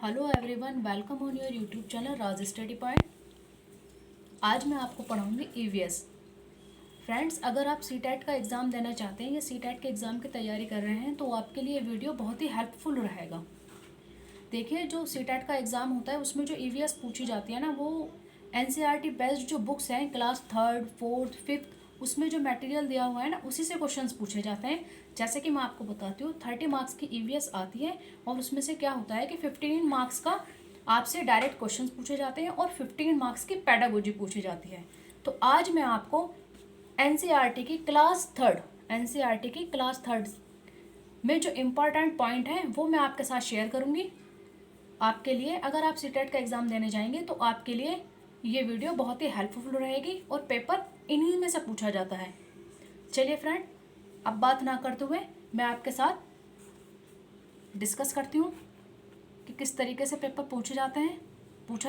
Hello everyone, welcome on your YouTube channel Raj study point. आज मैं आपको पढ़ाऊंगी EVS. Friends, अगर आप सीटेट का एग्ज़ाम देना चाहते हैं या सीटेट के एग्ज़ाम की तैयारी कर रहे हैं तो आपके लिए वीडियो बहुत ही हेल्पफुल रहेगा। देखिए, जो सीटेट का एग्ज़ाम होता है उसमें जो ईवीएस पूछी जाती है ना, वो एनसीईआरटी बेस्ड जो बुक्स हैं क्लास 3rd 4th 5th उसमें जो मटेरियल दिया हुआ है ना, उसी से क्वेश्चंस पूछे जाते हैं। जैसे कि मैं आपको बताती हूँ, 30 मार्क्स की ईवीएस आती है और उसमें से क्या होता है कि 15 मार्क्स का आपसे डायरेक्ट क्वेश्चंस पूछे जाते हैं और 15 मार्क्स की पेडागोजी पूछी जाती है। तो आज मैं आपको एनसीईआरटी की क्लास थर्ड में जो इम्पॉर्टेंट पॉइंट है वो मैं आपके साथ शेयर करूँगी। आपके लिए, अगर आप सीटेट का एग्ज़ाम देने जाएंगे तो आपके लिए ये वीडियो बहुत ही हेल्पफुल रहेगी और पेपर इन्हीं में से पूछा जाता है। चलिए फ्रेंड, अब बात ना करते हुए मैं आपके साथ डिस्कस करती हूँ कि किस तरीके से पेपर पूछा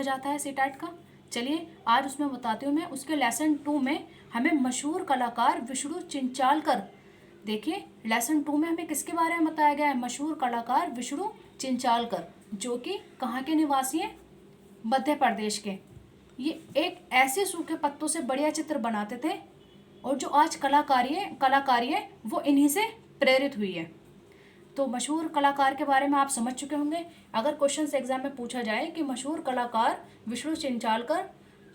जाता है सीटेट का। चलिए आज उसमें बताती हूँ मैं। उसके लेसन 2 में हमें मशहूर कलाकार विष्णु चिंचालकर, देखिए लेसन 2 में हमें किसके बारे में बताया गया है? मशहूर कलाकार विष्णु चिंचालकर, जो कि कहाँ के निवासी हैं? मध्य प्रदेश के। ये एक ऐसे सूखे पत्तों से बढ़िया चित्र बनाते थे और जो आज कलाकारी है वो इन्हीं से प्रेरित हुई है। तो मशहूर कलाकार के बारे में आप समझ चुके होंगे। अगर क्वेश्चन एग्जाम में पूछा जाए कि मशहूर कलाकार विष्णु चिंचालकर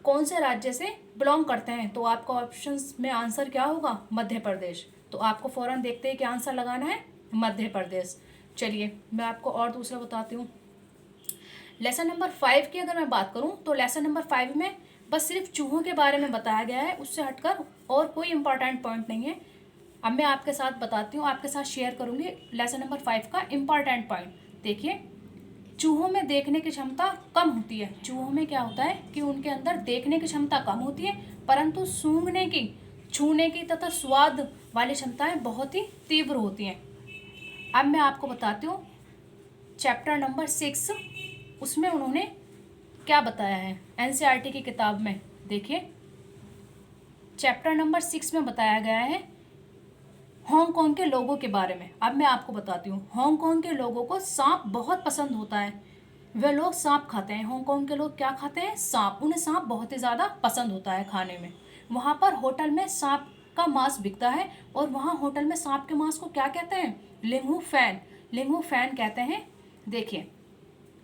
कौन से राज्य से बिलोंग करते हैं, तो आपका ऑप्शंस में आंसर क्या होगा? मध्य प्रदेश। तो आपको फौरन देखते ही क्या आंसर लगाना है? मध्य प्रदेश। चलिए मैं आपको और दूसरा बताती हूँ। लेसन नंबर 5 की अगर मैं बात करूँ तो लेसन नंबर 5 में बस सिर्फ चूहों के बारे में बताया गया है, उससे हटकर और कोई इंपॉर्टेंट पॉइंट नहीं है। अब मैं आपके साथ बताती हूँ, आपके साथ शेयर करूँगी लेसन नंबर 5 का इम्पॉर्टेंट पॉइंट। देखिए, चूहों में देखने की क्षमता कम होती है। चूहों में क्या होता है कि उनके अंदर देखने की क्षमता कम होती है, परंतु सूंघने की, छूने की तथा स्वाद वाली क्षमताएं बहुत ही तीव्र होती हैं। अब मैं आपको बताती हूँ चैप्टर नंबर 6, उसमें उन्होंने क्या बताया है एनसीईआरटी की किताब में। देखिए, चैप्टर नंबर 6 में बताया गया है हांगकांग के लोगों के बारे में। अब मैं आपको बताती हूँ, हांगकांग के लोगों को सांप बहुत पसंद होता है। वे लोग सांप खाते हैं। हांगकांग के लोग क्या खाते हैं? सांप। उन्हें सांप बहुत ही ज़्यादा पसंद होता है खाने में। वहाँ पर होटल में सांप का मांस बिकता है और वहाँ होटल में सांप के मांस को क्या कहते हैं? लिंगहू फैन कहते हैं। देखिए,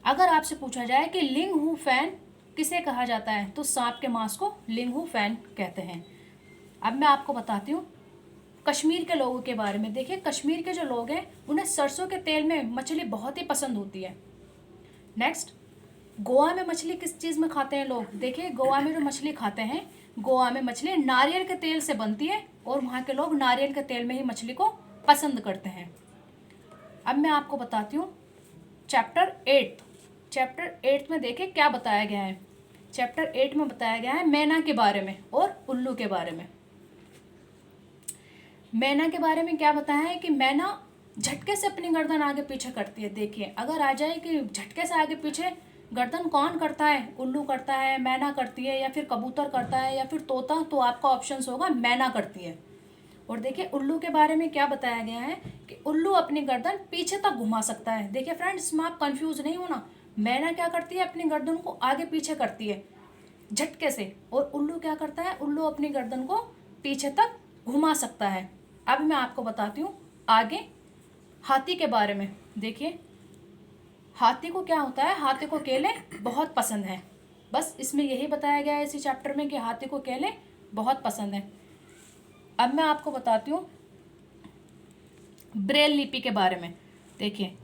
अगर आपसे पूछा जाए कि लिंगहू फैन किसे कहा जाता है, तो सांप के मांस को लिंगहू फैन कहते हैं। अब मैं आपको बताती हूँ कश्मीर के लोगों के बारे में। देखिए, कश्मीर के जो लोग हैं उन्हें सरसों के तेल में मछली बहुत ही पसंद होती है। नेक्स्ट, गोवा में मछली किस चीज़ में खाते हैं लोग? देखिए, गोवा में जो मछली खाते हैं, गोवा में मछली नारियल के तेल से बनती है और वहाँ के लोग नारियल के तेल में ही मछली को पसंद करते हैं। अब मैं आपको बताती हूँ चैप्टर 8 में देखिए क्या बताया गया है। चैप्टर 8 में बताया गया है मैना के बारे में और उल्लू के बारे में। मैना के बारे में क्या बताया है कि मैना झटके से अपनी गर्दन आगे पीछे करती है। देखिए, अगर आ जाए कि झटके से आगे पीछे गर्दन कौन करता है? उल्लू करता है, मैना करती है, या फिर कबूतर करता है, या फिर तोता, तो आपका ऑप्शन होगा मैना करती है। और देखिए, उल्लू के बारे में क्या बताया गया है कि उल्लू अपनी गर्दन पीछे तक घुमा सकता है। देखिए फ्रेंड्स, इसमें आप कंफ्यूज नहीं होना। मैना क्या करती है? अपनी गर्दन को आगे पीछे करती है झटके से, और उल्लू क्या करता है? उल्लू अपनी गर्दन को पीछे तक घुमा सकता है। अब मैं आपको बताती हूँ आगे हाथी के बारे में। देखिए, हाथी को क्या होता है? हाथी को केले बहुत पसंद है। बस इसमें यही बताया गया है इसी चैप्टर में कि हाथी को केले बहुत पसंद है। अब मैं आपको बताती हूँ ब्रेल लिपि के बारे में। देखिए,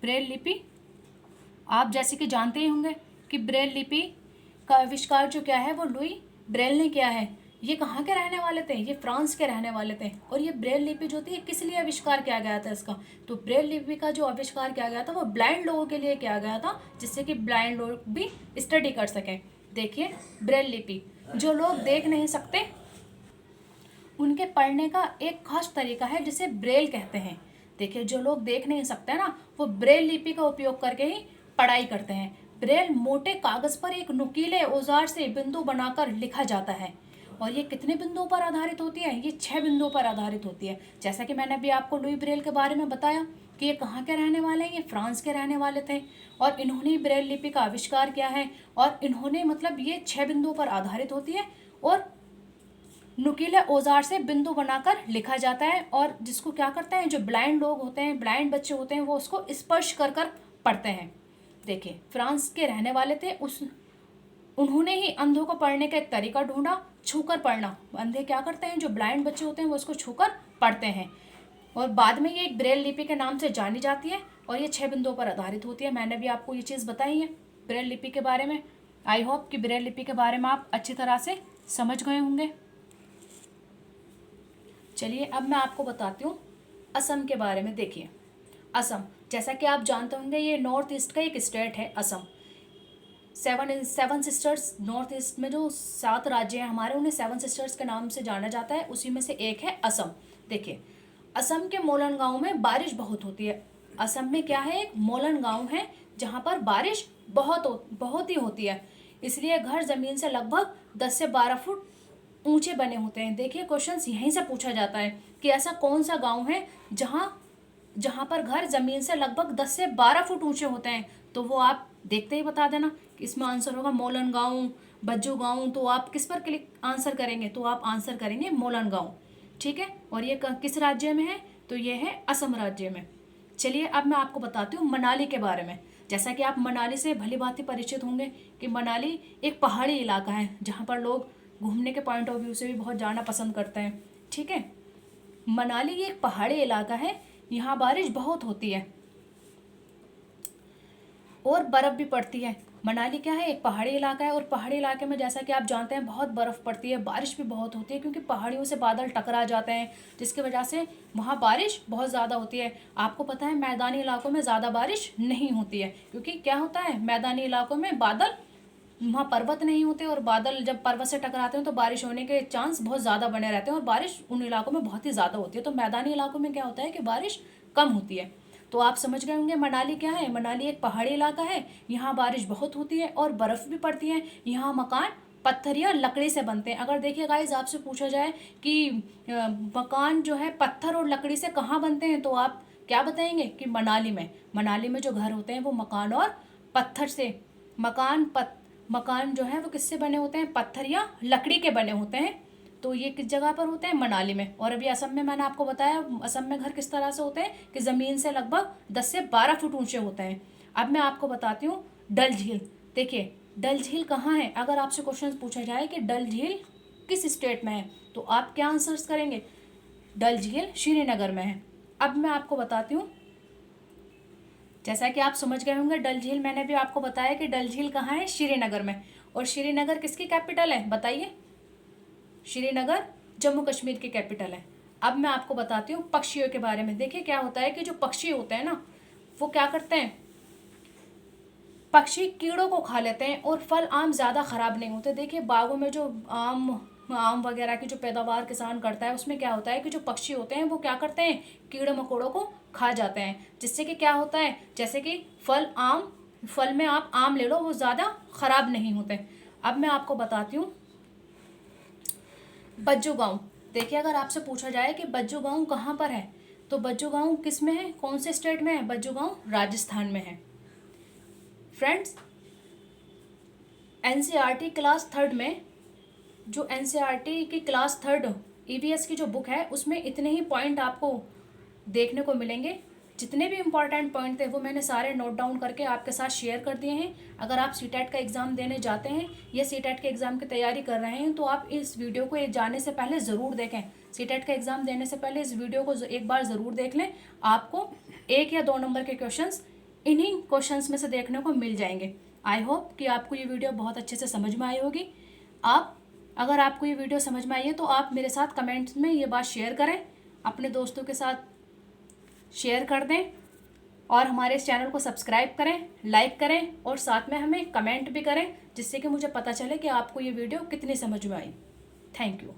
ब्रेल लिपि आप जैसे कि जानते ही होंगे कि ब्रेल लिपि का आविष्कार जो क्या है वो लुई ब्रेल ने किया है। ये कहाँ के रहने वाले थे? ये फ्रांस के रहने वाले थे। और ये ब्रेल लिपि जो थी, किस लिए आविष्कार किया गया था इसका? तो ब्रेल लिपि का जो आविष्कार किया गया था वो ब्लाइंड लोगों के लिए किया गया था, जिससे कि ब्लाइंड लोग भी स्टडी कर सकें। देखिए, ब्रेल लिपि, जो लोग देख नहीं सकते उनके पढ़ने का एक खास तरीका है जिसे ब्रेल कहते हैं। देखिए, जो लोग देख नहीं सकते ना, वो ब्रेल लिपि का उपयोग करके ही पढ़ाई करते हैं। ब्रेल मोटे कागज पर एक नुकीले औजार से बिंदु बनाकर लिखा जाता है और ये कितने बिंदुओं पर आधारित होती है? ये 6 बिंदुओं पर आधारित होती है। जैसा कि मैंने अभी आपको लुई ब्रेल के बारे में बताया कि ये कहाँ के रहने वाले हैं, ये फ्रांस के रहने वाले थे और इन्होंने ब्रेल लिपि का आविष्कार किया है। और इन्होंने मतलब ये 6 बिंदुओं पर आधारित होती है और नुकीले औजार से बिंदु बनाकर लिखा जाता है। और जिसको क्या करते हैं, जो ब्लाइंड लोग होते हैं, ब्लाइंड बच्चे होते हैं, वो उसको स्पर्श कर कर पढ़ते हैं। देखिए, फ्रांस के रहने वाले थे, उन्होंने ही अंधों को पढ़ने का एक तरीका ढूंढा, छूकर पढ़ना। अंधे क्या करते हैं, जो ब्लाइंड बच्चे होते हैं वो उसको छूकर पढ़ते हैं। और बाद में ये एक ब्रेल लिपि के नाम से जानी जाती है और ये 6 बिंदुओं पर आधारित होती है। मैंने भी आपको ये चीज़ बताई है ब्रेल लिपि के बारे में। आई होप कि ब्रेल लिपि के बारे में आप अच्छी तरह से समझ गए होंगे। चलिए अब मैं आपको बताती हूँ असम के बारे में। देखिए, असम, जैसा कि आप जानते होंगे, ये नॉर्थ ईस्ट का एक स्टेट है Assam. Seven sisters, north east में जो 7 राज्य हैं हमारे, उन्हें 7 सिस्टर्स के नाम से जाना जाता है। उसी में से एक है असम। देखिए, असम के मोलन गांव में बारिश बहुत होती है। असम में क्या है, एक मोलन गांव है जहाँ पर बारिश बहुत ही होती है। इसलिए घर ज़मीन से लगभग 10 से 12 फुट ऊंचे बने होते हैं। देखिए, क्वेश्चंस यहीं से पूछा जाता है कि ऐसा कौन सा गांव है जहाँ पर घर ज़मीन से लगभग 10 से 12 फुट ऊंचे होते हैं। तो वो आप देखते ही बता देना कि इसमें आंसर होगा मोलन गांव, बज्जू गांव। तो आप किस पर क्लिक आंसर करेंगे? तो आप आंसर करेंगे मोलन गांव। ठीक है, और ये किस राज्य में है? तो ये है असम राज्य में। चलिए अब मैं आपको बताती हूँ मनाली के बारे में। जैसा कि आप मनाली से भली भांति परिचित होंगे कि मनाली एक पहाड़ी इलाका है जहाँ पर लोग घूमने के पॉइंट ऑफ व्यू से भी बहुत जाना पसंद करते हैं। ठीक है, मनाली एक पहाड़ी इलाका है, यहाँ बारिश बहुत होती है और बर्फ़ भी पड़ती है। मनाली क्या है, एक पहाड़ी इलाका है और पहाड़ी इलाके में जैसा कि आप जानते हैं बहुत बर्फ़ पड़ती है, बारिश भी बहुत होती है क्योंकि पहाड़ियों से बादल टकरा जाते हैं, जिसकी वजह से वहाँ बारिश बहुत ज़्यादा होती है। आपको पता है मैदानी इलाकों में ज़्यादा बारिश नहीं होती है क्योंकि क्या होता है, मैदानी इलाकों में बादल, वहाँ पर्वत नहीं होते और बादल जब पर्वत से टकराते हैं तो बारिश होने के चांस बहुत ज़्यादा बने रहते हैं और बारिश उन इलाकों में बहुत ही ज़्यादा होती है। तो मैदानी इलाकों में क्या होता है कि बारिश कम होती है। तो आप समझ गए होंगे मनाली क्या है। मनाली एक पहाड़ी इलाका है, यहाँ बारिश बहुत होती है और बर्फ़ भी पड़ती है। यहाँ मकान पत्थर या लकड़ी से बनते हैं। अगर देखिए गाइस, आपसे पूछा जाए कि मकान जो है पत्थर और लकड़ी से कहाँ बनते हैं, तो आप क्या बताएंगे कि मनाली में। मनाली में जो घर होते हैं वो मकान और पत्थर से, मकान जो है वो किससे बने होते हैं, पत्थर या लकड़ी के बने होते हैं। तो ये किस जगह पर होते हैं, मनाली में। और अभी असम में मैंने आपको बताया असम में घर किस तरह से होते हैं कि ज़मीन से लगभग 10 से 12 फुट ऊंचे होते हैं। अब मैं आपको बताती हूँ डल झील। देखिए, डल झील कहाँ है? अगर आपसे क्वेश्चन पूछा जाए कि डल झील किस स्टेट में है, तो आप क्या आंसर्स करेंगे? डल झील श्रीनगर में है। अब मैं आपको बताती हूँ, जैसा कि आप समझ गए होंगे डल झील, मैंने भी आपको बताया कि डल झील कहाँ है, श्रीनगर में। और श्रीनगर किसकी कैपिटल है बताइए? श्रीनगर जम्मू कश्मीर की कैपिटल है। अब मैं आपको बताती हूँ पक्षियों के बारे में। देखिए, क्या होता है कि जो पक्षी होते हैं ना, वो क्या करते हैं, पक्षी कीड़ों को खा लेते हैं और फल आम ज़्यादा ख़राब नहीं होते। देखिए, बागों में जो आम वगैरह की जो पैदावार किसान करता है, उसमें क्या होता है कि जो पक्षी होते हैं वो क्या करते हैं, कीड़े मकोड़ों को खा जाते हैं, जिससे कि क्या होता है, जैसे कि फल में आप आम ले लो, वो ज़्यादा ख़राब नहीं होते। अब मैं आपको बताती हूँ बज्जू गांव। देखिए, अगर आपसे पूछा जाए कि बज्जू गांव कहाँ पर है, तो बज्जू गांव किस में है, कौन से स्टेट में है? बज्जू गांव राजस्थान में है। फ्रेंड्स, एनसीईआरटी क्लास 3 में, जो एनसीईआरटी की क्लास 3 ईवीएस की जो बुक है, उसमें इतने ही पॉइंट आपको देखने को मिलेंगे। जितने भी इम्पॉर्टेंट पॉइंट थे वो मैंने सारे नोट डाउन करके आपके साथ शेयर कर दिए हैं। अगर आप सीटेट का एग्ज़ाम देने जाते हैं या सीटेट के एग्ज़ाम की तैयारी कर रहे हैं, तो आप इस वीडियो को जाने से पहले ज़रूर देखें। सीटेट का एग्ज़ाम देने से पहले इस वीडियो को एक बार ज़रूर देख लें। आपको 1 या 2 नंबर के क्वेश्चंस इन्हीं क्वेश्चंस में से देखने को मिल जाएंगे। आई होप कि आपको ये वीडियो बहुत अच्छे से समझ में आई होगी। अगर आपको ये वीडियो समझ में आई है तो आप मेरे साथ कमेंट्स में ये बात शेयर करें, अपने दोस्तों के साथ शेयर कर दें और हमारे इस चैनल को सब्सक्राइब करें, लाइक करें और साथ में हमें कमेंट भी करें, जिससे कि मुझे पता चले कि आपको ये वीडियो कितनी समझ में आई। Thank you.